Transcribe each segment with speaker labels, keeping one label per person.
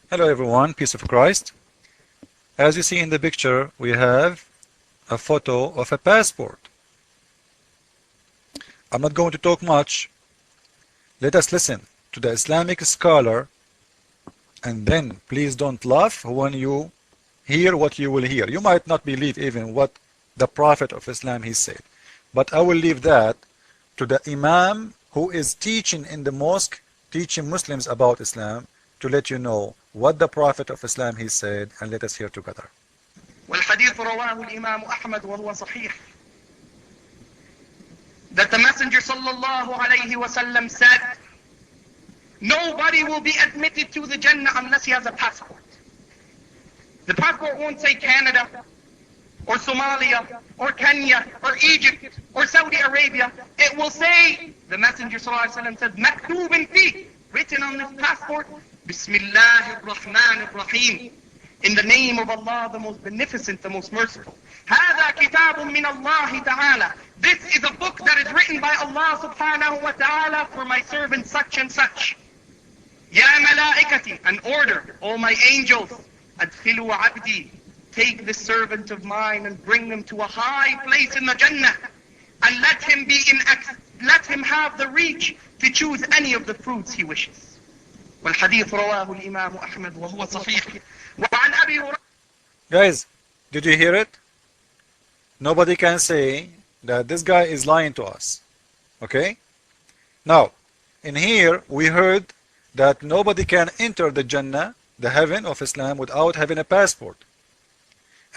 Speaker 1: Hello everyone, peace of Christ. As you see in the picture, we have a photo of a passport. I'm not going to talk much. Let us listen to the Islamic scholar, and then please don't laugh when you hear what you will hear. You might not believe even what the Prophet of Islam he said, but I will leave that to the Imam who is teaching in the mosque, teaching Muslims about Islam, to let you know what the Prophet of Islam he said, and let us hear together.
Speaker 2: والحديث رواه الإمام أحمد وهو صحيح. That the Messenger sallallahu alayhi wasallam said, nobody will be admitted to the Jannah unless he has a passport. The passport won't say Canada, or Somalia, or Kenya, or Egypt, or Saudi Arabia. It will say, the Messenger sallallahu alayhi wasallam said, مكتوب فيه, written on this passport, Bismillah ar-Rahman ar-Rahim. In the name of Allah, the most beneficent, the most merciful. هذا كتاب من الله تعالى. This is a book that is written by Allah subhanahu wa ta'ala for my servant such and such. يا ملائكتي, an order, all my angels, أدخلوا عبدي, take this servant of mine and bring him to a high place in the Jannah, and let him have the reach to choose any of the fruits he wishes. والحديث رواه الإمام أحمد وهو صحيح. وعن أبي هريرة.
Speaker 1: Guys, did you hear it? Nobody can say that this guy is lying to us. Okay? Now, in here we heard that nobody can enter the Jannah, the heaven of Islam, without having a passport.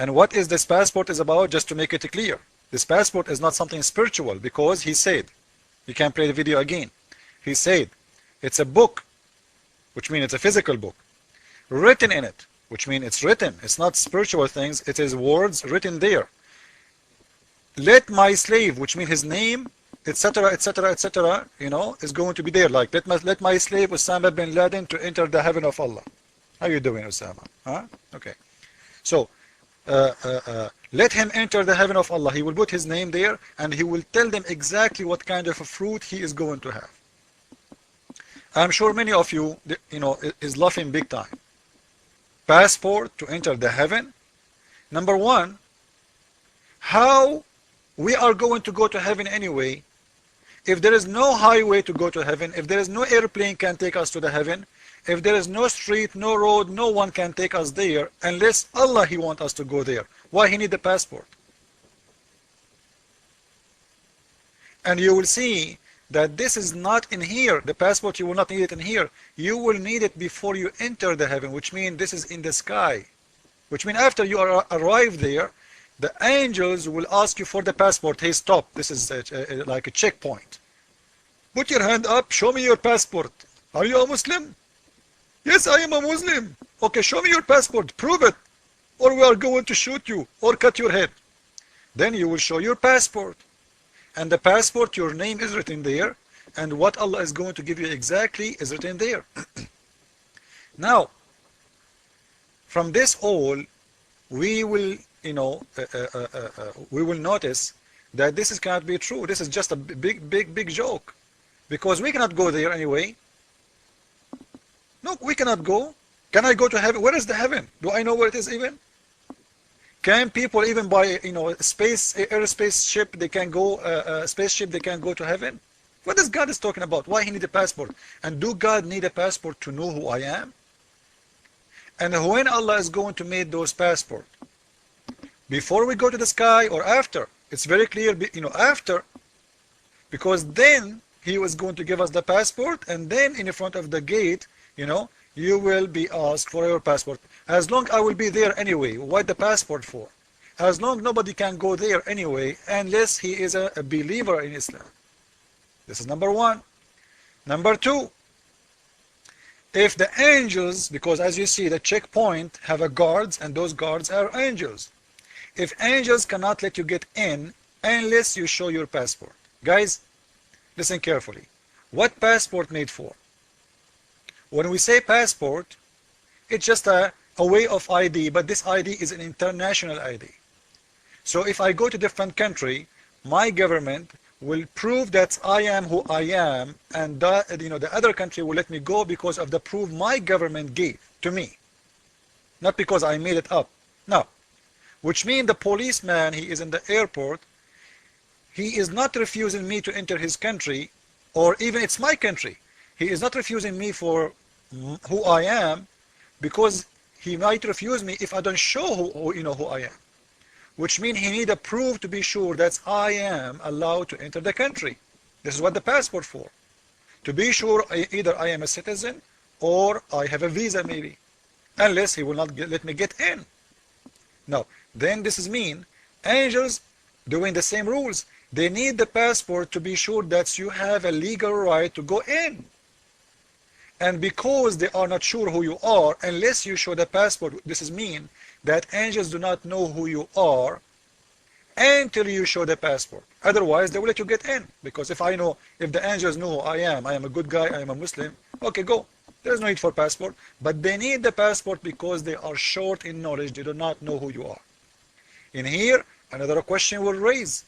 Speaker 1: And what is this passport is about, just to make it clear. This passport is not something spiritual, because he said, you can play the video again. He said, it's a book, which means it's a physical book, written in it, which means it's written. It's not spiritual things, it is words written there. Let my slave, which means his name, etc., etc., etc., is going to be there. Like, let my slave Osama bin Laden to enter the heaven of Allah. How you doing, Osama? Huh? Okay. So, let him enter the heaven of Allah. He will put his name there, and he will tell them exactly what kind of a fruit he is going to have. I'm sure many of you, is laughing big time. Passport to enter the heaven. Number one, how we are going to go to heaven anyway, if there is no highway to go to heaven, if there is no airplane can take us to the heaven, if there is no street, no road, no one can take us there, unless Allah he want us to go there. Why he need the passport? And you will see that this is not in here. The passport, you will not need it in here. You will need it before you enter the heaven, which means this is in the sky. Which means after you arrive there, the angels will ask you for the passport. Hey, stop. This is like a checkpoint. Put your hand up. Show me your passport. Are you a Muslim? Yes, I am a Muslim. Okay, show me your passport. Prove it. Or we are going to shoot you or cut your head. Then you will show your passport. And the passport, your name is written there, and what Allah is going to give you exactly is written there. Now, from this all, we will, we will notice that this cannot be true. This is just a big joke, because we cannot go there anyway. No, we cannot go. Can I go to heaven? Where is the heaven? Do I know where it is even? Can people even buy, airspace ship? They can go, spaceship. They can go to heaven. What is God is talking about? Why he need a passport? And do God need a passport to know who I am? And when Allah is going to make those passports, before we go to the sky or after? It's very clear, after, because then he was going to give us the passport, and then in front of the gate, you will be asked for your passport. As long I will be there anyway, what the passport for? As long nobody can go there anyway, unless he is a believer in Islam. This is number one. Number two, if the angels, because as you see the checkpoint have a guards, and those guards are angels. If angels cannot let you get in unless you show your passport. Guys, listen carefully. What passport made for? When we say passport, it's just a way of ID, but this ID is an international ID. So if I go to different country, my government will prove that I am who I am, and that, the other country will let me go because of the proof my government gave to me, not because I made it up. No, which means the policeman, he is in the airport, he is not refusing me to enter his country, or even it's my country. He is not refusing me for who I am, because he might refuse me if I don't show who I am. Which means he need a proof to be sure that I am allowed to enter the country. This is what the passport for. To be sure either I am a citizen or I have a visa maybe. Unless he will not let me get in. No, then this is mean angels doing the same rules. They need the passport to be sure that you have a legal right to go in. And because they are not sure who you are, unless you show the passport, this is mean that angels do not know who you are until you show the passport. Otherwise, they will let you get in. Because if the angels know who I am a good guy, I am a Muslim, okay, go. There's no need for passport. But they need the passport because they are short in knowledge. They do not know who you are. In here, another question will raise.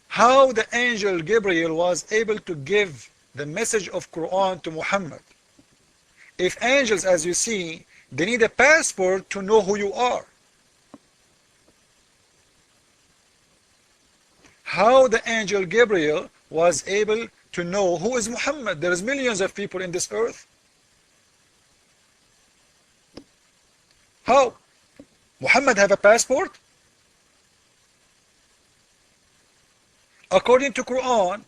Speaker 1: How the angel Gabriel was able to give the message of Quran to Muhammad? If angels, as you see, they need a passport to know who you are. How the angel Gabriel was able to know who is Muhammad? There is millions of people in this earth. How? Muhammad have a passport? According to Quran,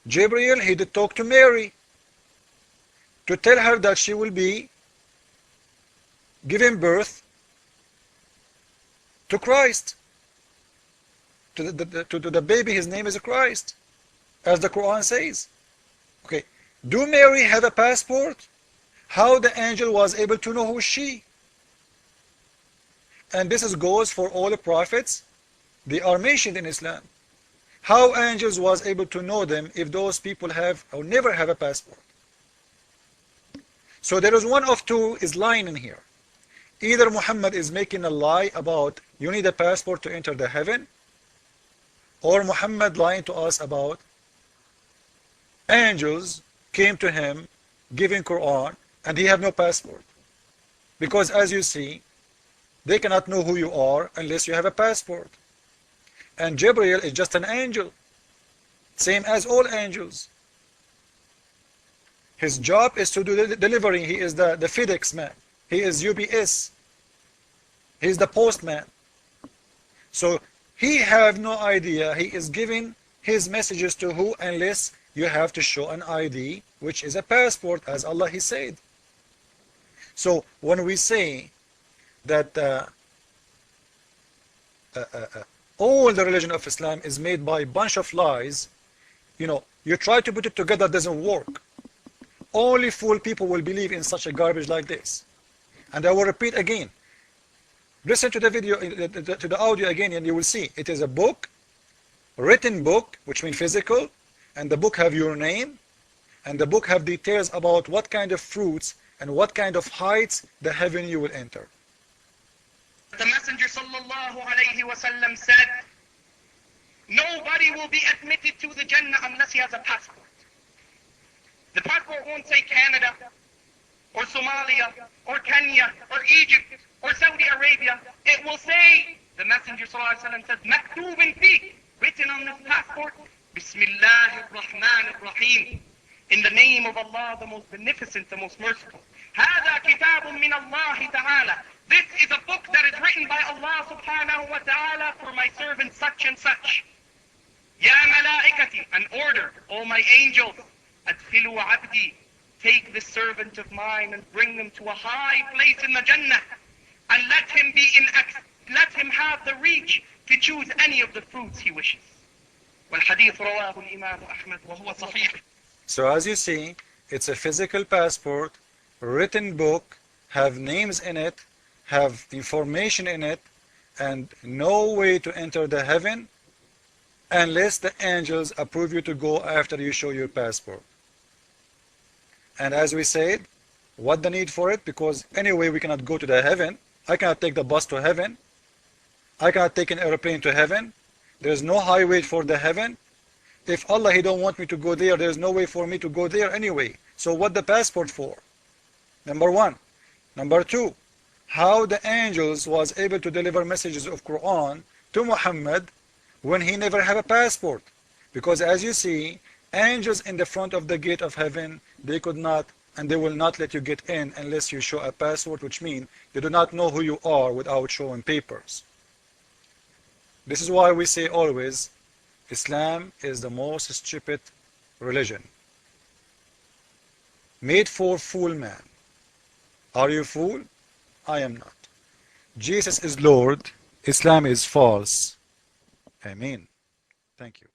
Speaker 1: Gabriel, he did talk to Mary to tell her that she will be giving birth to Christ, to the baby. His name is Christ, as the Quran says. Okay, do Mary have a passport? How the angel was able to know who is she? And this goes for all the prophets. They are mentioned in Islam. How angels was able to know them if those people have or never have a passport? So there is one of two is lying in here. Either Muhammad is making a lie about you need a passport to enter the heaven, or Muhammad lying to us about angels came to him giving Quran and he have no passport. Because as you see, they cannot know who you are unless you have a passport. And Gabriel is just an angel, same as all angels. His job is to do the delivering. He is the FedEx man. He is UPS. He is the postman. So he have no idea. He is giving his messages to who unless you have to show an ID, which is a passport, as Allah He said. So when we say that all the religion of Islam is made by a bunch of lies, you try to put it together, doesn't work. Only fool people will believe in such a garbage like this. And I will repeat again. Listen to the video, to the audio again, and you will see it is a book, written book, which means physical, and the book have your name, and the book have details about what kind of fruits and what kind of heights the heaven you will enter.
Speaker 2: The Messenger sallallahu alayhi wasallam said, nobody will be admitted to the Jannah unless he has a passport. The passport won't say Canada, or Somalia, or Kenya, or Egypt, or Saudi Arabia. It will say, the Messenger sallallahu alayhi wasallam said, maktubin fi, written on this passport, Bismillahir Rahmanir Rahim, in the name of Allah, the most beneficent, the most merciful. هذا كتاب من الله تعالى. This is a book that is written by Allah subhanahu wa ta'ala for my servant such and such. Ya malaikati, an order, O my angels, adkhilu abdi, take this servant of mine and bring him to a high place in the Jannah, and let him have the reach to choose any of the fruits he wishes. والحديث رواه الإمام أحمد وهو صحيح.
Speaker 1: So as you see, it's a physical passport, written book, have names in it, have information in it, and no way to enter the heaven unless the angels approve you to go after you show your passport. And as we said, what the need for it? Because anyway we cannot go to the heaven. I cannot take the bus to heaven. I cannot take an airplane to heaven. There is no highway for the heaven. If Allah, He don't want me to go there, there's no way for me to go there anyway. So what the passport for? Number one. Number two, how the angels was able to deliver messages of Quran to Muhammad when he never have a passport. Because as you see, angels in the front of the gate of heaven, they could not and they will not let you get in unless you show a passport, which means they do not know who you are without showing papers. This is why we say always, Islam is the most stupid religion, made for fool man. Are you fool? I am not. Jesus is Lord. Islam is false. Amen. Thank you.